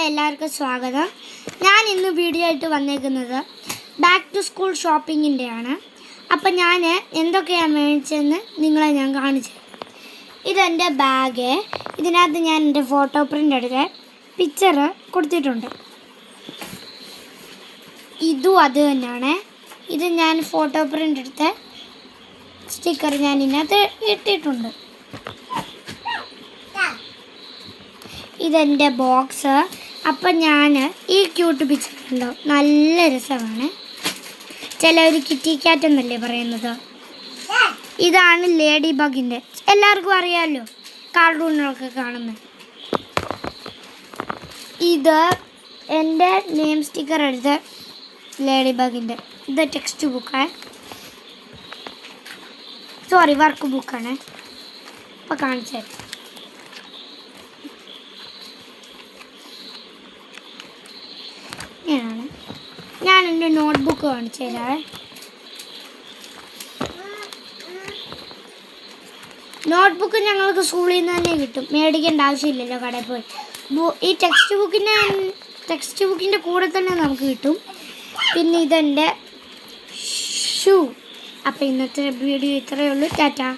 എല്ലാവർക്കും സ്വാഗതം. ഞാൻ ഇന്ന് വീഡിയോ ആയിട്ട് വന്നേക്കുന്നത് ബാക്ക് ടു സ്കൂൾ ഷോപ്പിങ്ങിൻ്റെയാണ്. അപ്പം ഞാൻ എന്തൊക്കെയാണ് മേടിച്ചതെന്ന് നിങ്ങളെ ഞാൻ കാണിച്ചു. ഇതെൻ്റെ ബാഗ്. ഇതിനകത്ത് ഞാൻ എൻ്റെ ഫോട്ടോ പ്രിൻ്റ് എടുത്ത് പിക്ചർ കൊടുത്തിട്ടുണ്ട്. ഇതും അത് തന്നെയാണ്. ഇത് ഞാൻ ഫോട്ടോ പ്രിൻ്റ് എടുത്ത് സ്റ്റിക്കർ ഞാൻ ഇതിനകത്ത് ഇട്ടിട്ടുണ്ട്. ഇതെൻ്റെ ബോക്സ്. അപ്പം ഞാൻ ഈ ക്യൂട്ട് പിക്ചർ ഉണ്ടോ, നല്ല രസമാണ്. ചിലവർ കിറ്റി ക്യാറ്റ് എന്നല്ലേ പറയുന്നത്. ഇതാണ് ലേഡി ബഗിൻ്റെ, എല്ലാവർക്കും അറിയാമല്ലോ, കാർട്ടൂണുകളൊക്കെ കാണുന്നത്. ഇത് എൻ്റെ നെയിം സ്റ്റിക്കർ എടുത്ത് ലേഡി ബഗിൻ്റെ. ഇത് ടെക്സ്റ്റ് ബുക്കാണ്, സോറി വർക്ക് ബുക്കാണ്. അപ്പോൾ കാണിച്ചു തരാം. ഞാൻ എൻ്റെ നോട്ട്ബുക്ക് കാണിച്ചു തരാം. നോട്ട്ബുക്ക് ഞങ്ങൾക്ക് സ്കൂളിൽ നിന്ന് തന്നെ കിട്ടും, മേടിക്കേണ്ട ആവശ്യമില്ലല്ലോ കടയിൽ പോയി. ഈ ടെക്സ്റ്റ് ബുക്കിൻ്റെ കൂടെ തന്നെ നമുക്ക് കിട്ടും. പിന്നെ ഇതെൻ്റെ ഷൂ. അപ്പോൾ ഇന്നത്തെ വീഡിയോ ഇത്രയേ ഉള്ളൂ. ടാറ്റാ.